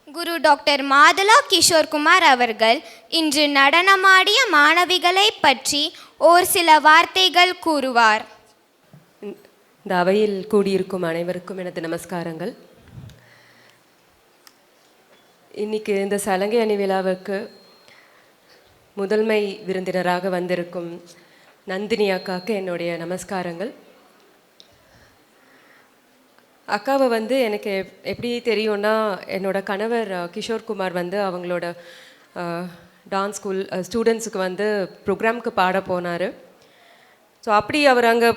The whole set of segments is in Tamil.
குரு டாக்டர் மாதலா கிஷோர்குமார் அவர்கள் இன்று நடனமாடிய மாணவிகளை பற்றி ஓர் சில வார்த்தைகள் கூறுவார். இந்த அவையில் கூடியிருக்கும் அனைவருக்கும் எனது நமஸ்காரங்கள். இன்னைக்கு இந்த சலங்கை அணி விழாவுக்கு முதன்மை விருந்தினராக வந்திருக்கும் நந்தினி அக்காவுக்கு என்னுடைய நமஸ்காரங்கள். அக்காவை எனக்கு எப்படி தெரியும்னா, என்னோட கணவர் கிஷோர்குமார் அவங்களோட டான்ஸ் ஸ்கூல் ஸ்டூடெண்ட்ஸுக்கு ப்ரோக்ராமுக்கு பாட போனார். ஸோ அப்படி அவர் அங்கே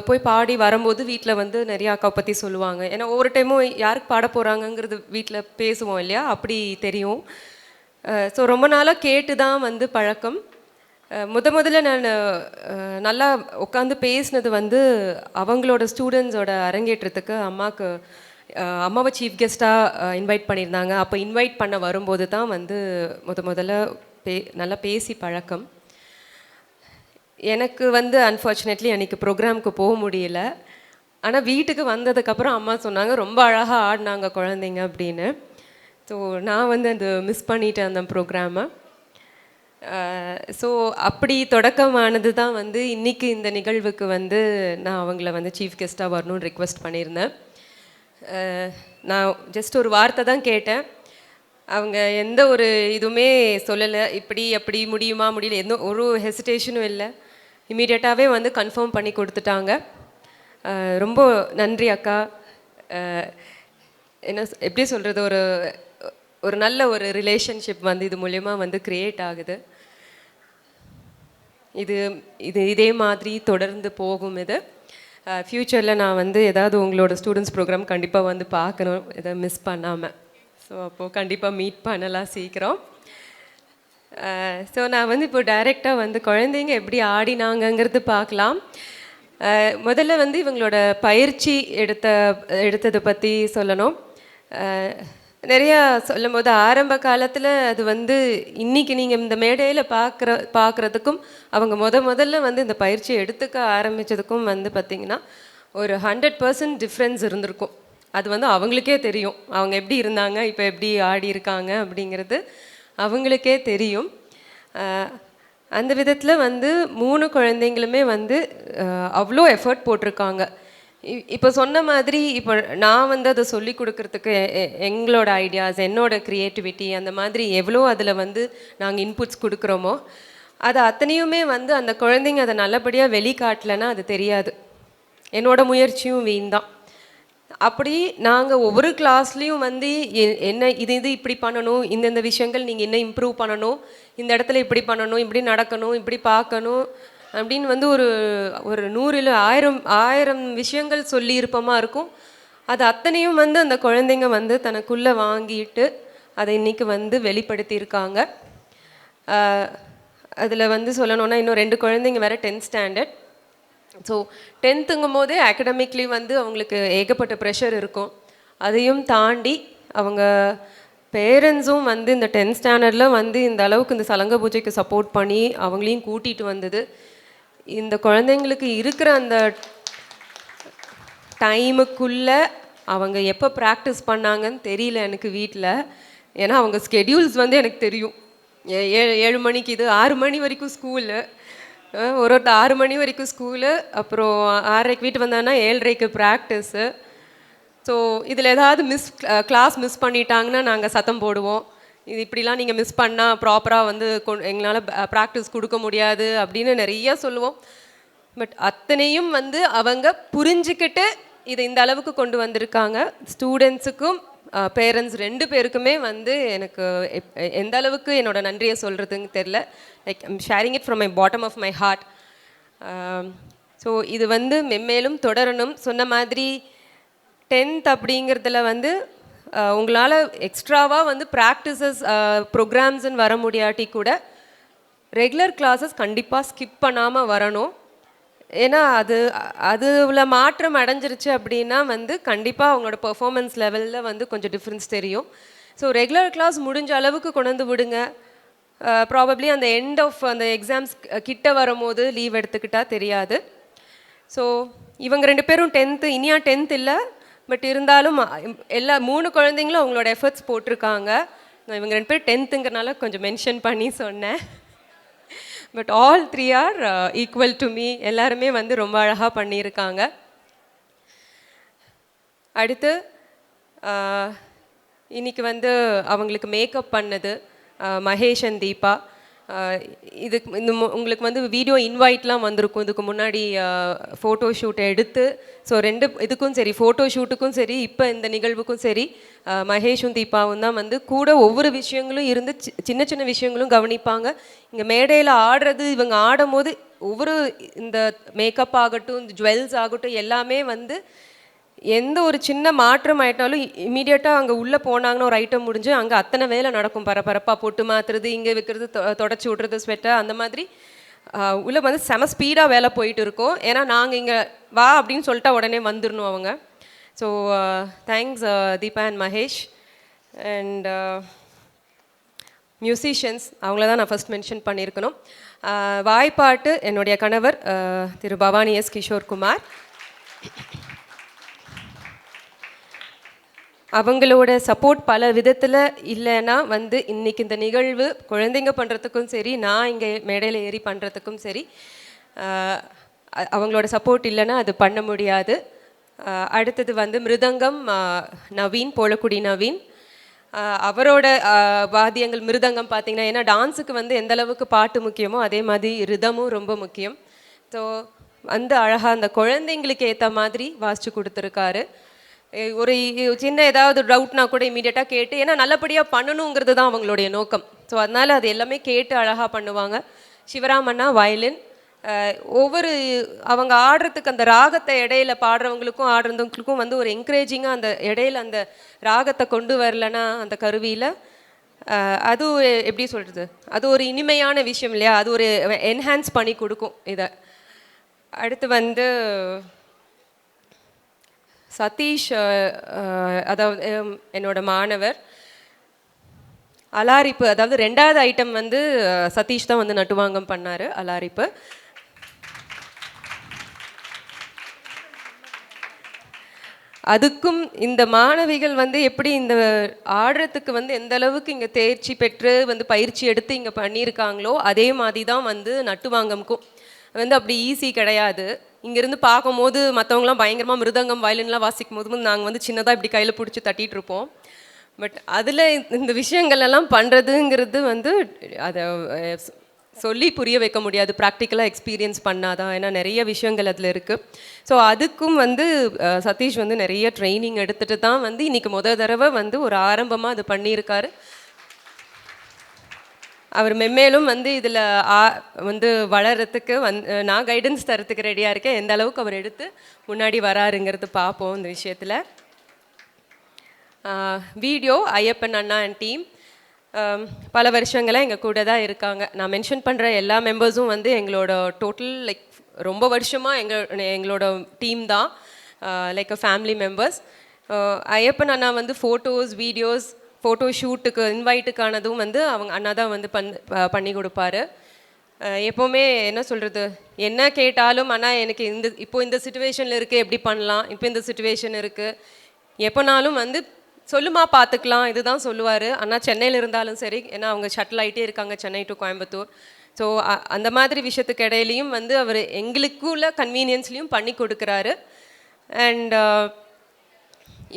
போய் பாடி வரும்போது வீட்டில் நிறையா அக்காவை பற்றி சொல்லுவாங்க. ஏன்னா ஒவ்வொரு டைமும் யாருக்கு பாட போகிறாங்கங்கிறது வீட்டில் பேசுவோம் இல்லையா, அப்படி தெரியும். ஸோ ரொம்ப நாளாக கேட்டு தான் பழக்கம். முதல்ல நான் நல்லா உட்காந்து பேசினது அவங்களோட ஸ்டூடெண்ட்ஸோட அரங்கேற்றத்துக்கு அம்மாவை சீஃப் கெஸ்ட்டாக இன்வைட் பண்ணியிருந்தாங்க. அப்போ இன்வைட் பண்ண வரும்போது தான் முதல்ல நல்லா பேசி பழக்கம். எனக்கு அன்ஃபார்ச்சுனேட்லி அன்றைக்கி ப்ரோக்ராமுக்கு போக முடியல. ஆனால் வீட்டுக்கு வந்ததுக்கப்புறம் அம்மா சொன்னாங்க, ரொம்ப அழகாக ஆடினாங்க குழந்தைங்க அப்படின்னு. ஸோ நான் அது மிஸ் பண்ணிட்டேன் அந்த ப்ரோக்ராமை. ஸோ அப்படி தொடக்கமானது தான் இன்றைக்கி இந்த நிகழ்வுக்கு நான் அவங்கள சீஃப் கெஸ்ட்டாக வரணும்னு ரிக்வெஸ்ட் பண்ணியிருந்தேன். நான் ஜஸ்ட் ஒரு வார்த்தை தான் கேட்டேன். அவங்க எந்த ஒரு இதுவுமே சொல்லலை, இப்படி அப்படி முடியுமா முடியல, எந்த ஒரு ஹெசிடேஷனும் இல்லை. இமீடியட்டாகவே கன்ஃபார்ம் பண்ணி கொடுத்துட்டாங்க. ரொம்ப நன்றி அக்கா. என்ன எப்படி சொல்கிறது, ஒரு நல்ல ஒரு ரிலேஷன்ஷிப் இது மூலயமா க்ரியேட் ஆகுது. இதே மாதிரி தொடர்ந்து போகும். இது ஃப்யூச்சரில் நான் ஏதாவது உங்களோட ஸ்டூடெண்ட்ஸ் ப்ரோக்ராம் கண்டிப்பாக பார்க்கணும், இதை மிஸ் பண்ணாமல். ஸோ அப்போது கண்டிப்பாக மீட் பண்ணலாம் சீக்கிரம். ஸோ நான் இப்போ டைரெக்டாக குழந்தைங்க எப்படி ஆடினாங்கங்கிறது பார்க்கலாம். முதல்ல இவங்களோட பயிற்சி எடுத்ததை பற்றி சொல்லணும். நிறையா சொல்லும் போது ஆரம்ப காலத்தில் அது இன்றைக்கி நீங்கள் இந்த மேடையில் பார்க்குறதுக்கும் அவங்க முதல்ல இந்த பயிற்சியை எடுத்துக்க ஆரம்பித்ததுக்கும் பார்த்திங்கன்னா ஒரு 100% டிஃப்ரென்ஸ் இருந்திருக்கும். அது அவங்களுக்கே தெரியும், அவங்க எப்படி இருந்தாங்க, இப்போ எப்படி ஆடி இருக்காங்க அப்படிங்கிறது அவங்களுக்கே தெரியும். அந்த விதத்தில் 3 குழந்தைங்களுமே அவ்வளோ எஃபர்ட் போட்டிருக்காங்க. இப்போ சொன்ன மாதிரி இப்போ நான் அதை சொல்லி கொடுக்குறதுக்கு எங்களோட ஐடியாஸ், என்னோட க்ரியேட்டிவிட்டி, அந்த மாதிரி எவ்வளோ அதில் நாங்கள் இன்புட்ஸ் கொடுக்குறோமோ அது அத்தனையுமே அந்த குழந்தைங்க அதை நல்லபடியாக வெளிக்காட்டலைன்னா அது தெரியாது. என்னோட முயற்சியும் வீண் தான். அப்படி நாங்கள் ஒவ்வொரு கிளாஸ்லேயும் என்ன இது இப்படி பண்ணணும், இந்தந்த விஷயங்கள் நீங்கள் என்ன இம்ப்ரூவ் பண்ணணும், இந்த இடத்துல இப்படி பண்ணணும், இப்படி நடக்கணும், இப்படி பார்க்கணும் அப்படின்னு ஒரு 100 இல்லை 1000 விஷயங்கள் சொல்லி இருப்பமா இருக்கும். அது அத்தனையும் அந்த குழந்தைங்க தனக்குள்ளே வாங்கிட்டு அதை இன்றைக்கி வெளிப்படுத்தியிருக்காங்க. அதில் சொல்லணுன்னா இன்னும் 2 குழந்தைங்க வேறு 10th ஸ்டாண்டர்ட். ஸோ 10th போதே அகடமிக்லி அவங்களுக்கு ஏகப்பட்ட ப்ரெஷர் இருக்கும். அதையும் தாண்டி அவங்க பேரண்ட்ஸும் இந்த 10th ஸ்டாண்டர்டில் இந்த அளவுக்கு இந்த சலங்க பூஜைக்கு சப்போர்ட் பண்ணி அவங்களையும் கூட்டிகிட்டு வந்தது. இந்த குழந்தைங்களுக்கு இருக்கிற அந்த டைமுக்குள்ளே அவங்க எப்போ ப்ராக்டிஸ் பண்ணாங்கன்னு தெரியல எனக்கு வீட்டில். ஏன்னா அவங்க ஸ்கெடியூல்ஸ் எனக்கு தெரியும். 7 மணிக்கு இது 6 மணி வரைக்கும் ஸ்கூலு, ஒரு 6 மணி வரைக்கும் ஸ்கூலு, அப்புறம் 6:30 வீட்டு வந்தாங்கன்னா 7:30க்கு ப்ராக்டிஸு. ஸோ இதில் ஏதாவது கிளாஸ் மிஸ் பண்ணிட்டாங்கன்னா நாங்கள் சத்தம் போடுவோம், இது இப்படிலாம் நீங்கள் மிஸ் பண்ணால் ப்ராப்பராக எங்களால் ப்ராக்டிஸ் கொடுக்க முடியாது அப்படின்னு நிறைய சொல்லுவோம். பட் அத்தனையும் அவங்க புரிஞ்சுக்கிட்டு இதை இந்த அளவுக்கு கொண்டு வந்திருக்காங்க. ஸ்டூடெண்ட்ஸுக்கும் பேரண்ட்ஸ் 2 பேருக்குமே எனக்கு எந்த அளவுக்கு என்னோட நன்றியை சொல்கிறதுன்னு தெரில. Like I'm sharing it from my bottom of my heart. So இது மென்மேலும் தொடரணும். சொன்ன மாதிரி 10th அப்படிங்கிறதுல உங்களால் எக்ஸ்ட்ராவாக ப்ராக்டிசஸ் ப்ரோக்ராம்ஸ்ன்னு வர முடியாட்டி கூட ரெகுலர் கிளாஸஸ் கண்டிப்பாக ஸ்கிப் பண்ணாமல் வரணும். ஏன்னா அதில் மாற்றம் அடைஞ்சிருச்சு அப்படின்னா கண்டிப்பாக அவங்களோட பர்ஃபார்மன்ஸ் லெவலில் கொஞ்சம் டிஃப்ரென்ஸ் தெரியும். ஸோ ரெகுலர் கிளாஸ் முடிஞ்ச அளவுக்கு கொண்டு விடுங்க. ப்ராபப்ளி அந்த எண்ட் ஆஃப் அந்த எக்ஸாம்ஸ் கிட்ட வரும்போது லீவ் எடுத்துக்கிட்டால் தெரியாது. ஸோ இவங்க 2 பேரும் 10th இனியா 10th இல்லை, பட் இருந்தாலும் எல்லா 3 குழந்தைங்களும் அவங்களோட எஃபர்ட்ஸ் போட்டிருக்காங்க. நான் இவங்க 2 பேர் 10ங்கிறனால கொஞ்சம் மென்ஷன் பண்ணி சொன்னேன். But all 3 are equal to me. எல்லாருமே வந்து ரொம்ப அழகாக பண்ணியிருக்காங்க. அடுத்து இன்னைக்கு வந்து அவங்களுக்கு மேக்கப் பண்ணது மகேஷ் அண்ட் தீபா. இதுக்கு உங்களுக்கு வந்து வீடியோ இன்வைட்லாம் வந்திருக்கும் இதுக்கு முன்னாடி ஃபோட்டோ ஷூட் எடுத்து. ஸோ 2 இதுக்கும் சரி, ஃபோட்டோ ஷூட்டுக்கும் சரி, இப்போ இந்த நிகழ்வுக்கும் சரி, மகேஷும் தீபாவும் தான் வந்து கூட ஒவ்வொரு விஷயங்களும் இருந்து சின்ன சின்ன விஷயங்களும் கவனிப்பாங்க. இங்கே மேடையில் ஆடுறது, இவங்க ஆடும் போது ஒவ்வொரு இந்த மேக்கப் ஆகட்டும், இந்த ஜுவல்ஸ் ஆகட்டும், எல்லாமே வந்து எந்த ஒரு சின்ன மாற்றம் ஆகிட்டாலும் இமீடியட்டாக அங்கே உள்ளே போனாங்கன்னா ஒரு ஐட்டம் முடிஞ்சு அங்கே அத்தனை வேலை நடக்கும். பரபரப்பாக பொட்டு மாற்றுறது, இங்கே வைக்கிறது, தொடச்சி விட்றது, ஸ்வெட்டர், அந்த மாதிரி உள்ளே வந்து செம ஸ்பீடாக வேலை போயிட்டு இருக்கோம். ஏன்னா நாங்கள் இங்கே வா அப்படின்னு சொல்லிட்டா உடனே வந்துடணும் அவங்க. So thanks Deepa and Mahesh. And musicians, அவங்கள தான் நான் ஃபஸ்ட் மென்ஷன் பண்ணியிருக்கணும். வாய்ப்பாட்டு என்னுடைய கணவர் திரு பவானி எஸ் கிஷோர்குமார். அவங்களோட சப்போர்ட் பல விதத்தில் இல்லைன்னா வந்து இன்றைக்கி இந்த நிகழ்வு குழந்தைங்க பண்ணுறதுக்கும் சரி, நான் இங்கே மேடையில் ஏறி பண்ணுறதுக்கும் சரி, அவங்களோட சப்போர்ட் இல்லைன்னா அது பண்ண முடியாது. அடுத்தது வந்து மிருதங்கம் நவீன், போலக்குடி நவீன். அவரோட வாத்தியங்கள் மிருதங்கம் பார்த்திங்கன்னா, ஏன்னா டான்ஸுக்கு வந்து எந்த அளவுக்கு பாட்டு முக்கியமோ அதே மாதிரி ரிதமும் ரொம்ப முக்கியம். ஸோ வந்து அழகாக அந்த குழந்தைங்களுக்கு ஏற்ற மாதிரி வாசித்து கொடுத்துருக்காரு. ஒரு சின்ன ஏதாவது டவுட்னா கூட இமீடியட்டாக கேட்டு, ஏன்னா நல்லபடியாக பண்ணணுங்கிறது தான் அவங்களுடைய நோக்கம். ஸோ அதனால் அது எல்லாமே கேட்டு அழகாக பண்ணுவாங்க. சிவராமண்ணா வயலின். ஒவ்வொரு அவங்க ஆடுறதுக்கு அந்த ராகத்தை இடையில பாடுறவங்களுக்கும் ஆடுறவங்களுக்கும் வந்து ஒரு என்கரேஜிங்காக அந்த இடையில அந்த ராகத்தை கொண்டு வரலன்னா அந்த கருவியில் அது எப்படி சொல்கிறது, அது ஒரு இனிமையான விஷயம் இல்லையா, அது ஒரு என்ஹான்ஸ் பண்ணி கொடுக்கும் இதை. அடுத்து வந்து சதீஷ், அதாவது என்னோட மாணவர். அலாரிப்பு, அதாவது 2வது ஐட்டம் வந்து சதீஷ் தான் வந்து நட்டுவாங்கம் பண்ணார். அலாரிப்பு அதுக்கும் இந்த மாணவிகள் வந்து எப்படி இந்த ஆடுறதுக்கு வந்து எந்த அளவுக்கு இங்கே தேர்ச்சி பெற்று வந்து பயிற்சி எடுத்து இங்கே பண்ணியிருக்காங்களோ அதே மாதிரி தான் வந்து நட்டுவாங்கம்க்கும் வந்து அப்படி ஈஸி கிடையாது. இங்கேருந்து பார்க்கும்போது மற்றவங்களாம் பயங்கரமாக மிருதங்கம் வயலின்லாம் வாசிக்கும் போது நாங்கள் வந்து சின்னதாக இப்படி கையில் பிடிச்சி தட்டிகிட்டு இருப்போம். பட் அதில் இந்த விஷயங்கள் எல்லாம் பண்ணுறதுங்கிறது வந்து அதை சொல்லி புரிய வைக்க முடியாது, ப்ராக்டிக்கலாக எக்ஸ்பீரியன்ஸ் பண்ணாதான். ஏன்னா நிறைய விஷயங்கள் அதில் இருக்குது. ஸோ அதுக்கும் வந்து சதீஷ் வந்து நிறைய ட்ரைனிங் எடுத்துகிட்டு தான் வந்து இன்றைக்கி தடவை வந்து ஒரு ஆரம்பமாக அது பண்ணியிருக்காரு. அவர் மென்மேலும் வந்து இதில் வந்து வளர்கிறதுக்கு நான் கைடன்ஸ் தரத்துக்கு ரெடியாக இருக்கேன். எந்த அளவுக்கு அவர் எடுத்து முன்னாடி வராருங்கிறது பார்ப்போம் இந்த விஷயத்தில். Video Ayyappan Anna and team பல வருஷங்களாக எங்கள் கூட தான் இருக்காங்க. நான் மென்ஷன் பண்ணுற எல்லா மெம்பர்ஸும் வந்து எங்களோட டோட்டல் லைக் ரொம்ப வருஷமாக எங்களோட டீம் தான், like a family members. Ayyappan அண்ணா வந்து ஃபோட்டோஸ், வீடியோஸ், ஃபோட்டோ ஷூட்டுக்கு இன்வைட்டுக்கானதும் வந்து அவங்க அண்ணா தான் வந்து பண்ணி கொடுப்பாரு. எப்போவுமே என்ன சொல்கிறது, என்ன கேட்டாலும் அண்ணா எனக்கு இப்போ இந்த சுச்சுவேஷனில் இருக்குது, எப்படி பண்ணலாம், இப்போ இந்த சுச்சுவேஷன் இருக்குது, எப்போனாலும் வந்து சொல்லுமா பார்த்துக்கலாம் இதுதான் சொல்லுவார். அண்ணா சென்னையில் இருந்தாலும் சரி, ஏன்னா அவங்க ஷட்டில் ஆகிட்டே இருக்காங்க சென்னை டு கோயம்புத்தூர். ஸோ அந்த மாதிரி விஷயத்துக்கு இடையிலையும் வந்து அவர் எங்களுக்குள்ள கன்வீனியன்ஸ்லையும் பண்ணி கொடுக்குறாரு. அண்ட்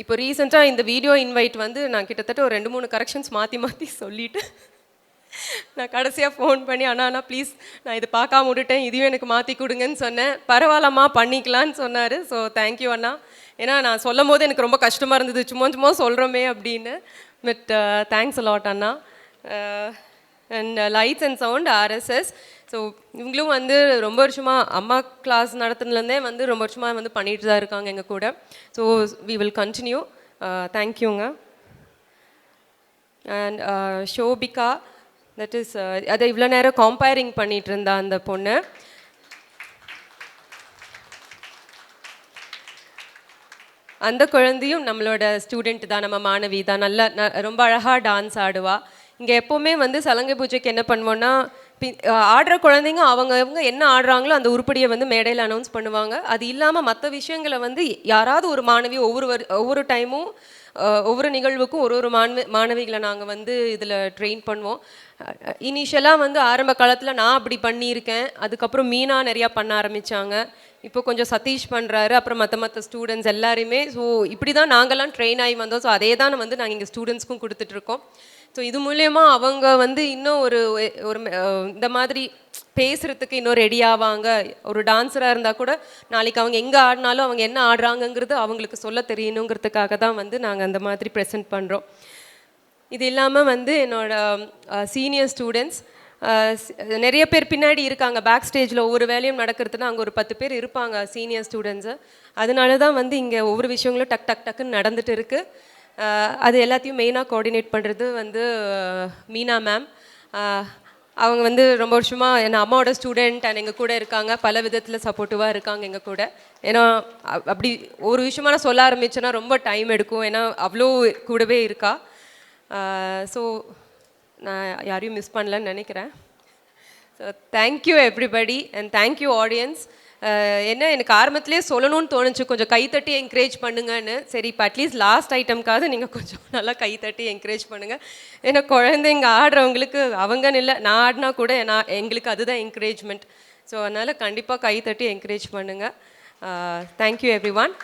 இப்போ ரீசெண்டாக இந்த வீடியோ இன்வைட் வந்து நான் கிட்டத்தட்ட ஒரு 2-3 கரெக்ஷன்ஸ் மாற்றி சொல்லிவிட்டு நான் கடைசியாக ஃபோன் பண்ணி அண்ணா ப்ளீஸ் நான் இது பார்க்காம விட்டுட்டேன், இதையும் எனக்கு மாற்றி கொடுங்கன்னு சொன்னேன். பரவாயில்லம்மா பண்ணிக்கலான்னு சொன்னார். ஸோ தேங்க்யூ அண்ணா. ஏன்னா நான் சொல்லும் போது எனக்கு ரொம்ப கஷ்டமாக இருந்தது, சும்மா சொல்கிறோமே அப்படின்னு. But thanks a lot Anna. And lights and sound RSS. So இவங்களும் வந்து ரொம்ப வருஷமாக அம்மா கிளாஸ் நடத்துனதுலேருந்தே வந்து ரொம்ப வருஷமாக வந்து பண்ணிட்டு தான் இருக்காங்க எங்கள் கூட. So we will continue. தேங்க்யூங்க. அண்ட் ஷோபிகா, தட் இஸ் அதை இவ்வளோ நேரம் கம்பேரிங் பண்ணிகிட்டு இருந்தா அந்த பொண்ணு. அந்த குழந்தையும் நம்மளோட ஸ்டூடெண்ட் தான், நம்ம மாணவி தான். ரொம்ப அழகாக டான்ஸ் ஆடுவா. இங்கே எப்போவுமே வந்து சலங்கை பூஜைக்கு என்ன பண்ணுவோன்னா ஆடுற குழந்தைங்க அவங்க என்ன ஆடுறாங்களோ அந்த உருப்படியை வந்து மேடையில் அனௌன்ஸ் பண்ணுவாங்க. அது இல்லாமல் மற்ற விஷயங்களை வந்து யாராவது ஒரு மாணவி ஒவ்வொரு டைமும் ஒவ்வொரு நிகழ்வுக்கும் ஒரு மாணவிகளை நாங்கள் வந்து இதில் ட்ரெயின் பண்ணுவோம். இனிஷியலாக வந்து ஆரம்ப காலத்தில் நான் அப்படி பண்ணியிருக்கேன். அதுக்கப்புறம் மீனா நிறையா பண்ண ஆரம்பித்தாங்க. இப்போ கொஞ்சம் சதீஷ் பண்ணுறாரு. அப்புறம் மற்ற ஸ்டூடெண்ட்ஸ் எல்லாருமே. ஸோ இப்படி தான் நாங்கள்லாம் ட்ரெயின் ஆகி வந்தோம். ஸோ அதே தான் வந்து நாங்கள் இங்கே ஸ்டூடெண்ட்ஸ்க்கும் கொடுத்துட்ருக்கோம். ஸோ இது மூலயமா அவங்க வந்து இன்னும் ஒரு இந்த மாதிரி பேசுகிறதுக்கு இன்னும் ரெடி ஆவாங்க. ஒரு டான்ஸராக இருந்தால் கூட நாளைக்கு அவங்க எங்கே ஆடினாலும் அவங்க என்ன ஆடுறாங்கங்கிறது அவங்களுக்கு சொல்ல தெரியணுங்கிறதுக்காக தான் வந்து நாங்கள் அந்த மாதிரி ப்ரெசென்ட் பண்ணுறோம். இது இல்லாமல் வந்து என்னோடய சீனியர் ஸ்டூடெண்ட்ஸ் நிறைய பேர் பின்னாடி இருக்காங்க. பேக் ஸ்டேஜில் ஒவ்வொரு வேலையும் நடக்கிறதுனா அங்கே ஒரு 10 பேர் இருப்பாங்க சீனியர் ஸ்டூடெண்ட்ஸு. அதனால தான் வந்து இங்கே ஒவ்வொரு விஷயங்களும் டக்குன்னு நடந்துட்டு இருக்குது. அது எல்லாத்தையும் மெயினாக கோஆர்டினேட் பண்ணுறது வந்து மீனா மேம். அவங்க வந்து ரொம்ப வருஷமாக என் அம்மாவோட ஸ்டூடெண்ட் அண்ட் எங்கள் கூட இருக்காங்க. பல விதத்தில் சப்போர்ட்டிவாக இருக்காங்க எங்கள் கூட. ஏன்னா அப்படி ஒரு விஷயமா நான் சொல்ல ஆரம்பிச்சேன்னா ரொம்ப டைம் எடுக்கும். ஏன்னா அவ்வளோ கூடவே இருக்கா. ஸோ நான் யாரையும் மிஸ் பண்ணலன்னு நினைக்கிறேன். So thank you everybody and thank you audience. என்ன எனக்கு ஆரம்பத்திலே சொல்லணும்னு தோணுச்சு, கொஞ்சம் கைத்தட்டி என்கரேஜ் பண்ணுங்கன்னு. சரி, இப்போ அட்லீஸ்ட் லாஸ்ட் ஐட்டம்காவது நீங்கள் கொஞ்சம் நல்லா கைத்தட்டி என்கரேஜ் பண்ணுங்கள். ஏன்னா குழந்தைங்க ஆடுறவங்களுக்கு அவங்கன்னு இல்லை, நான் ஆடினா கூட எங்களுக்கு அதுதான் என்கரேஜ்மெண்ட். ஸோ அதனால் கண்டிப்பாக கைத்தட்டி என்கரேஜ் பண்ணுங்கள். Thank you every one.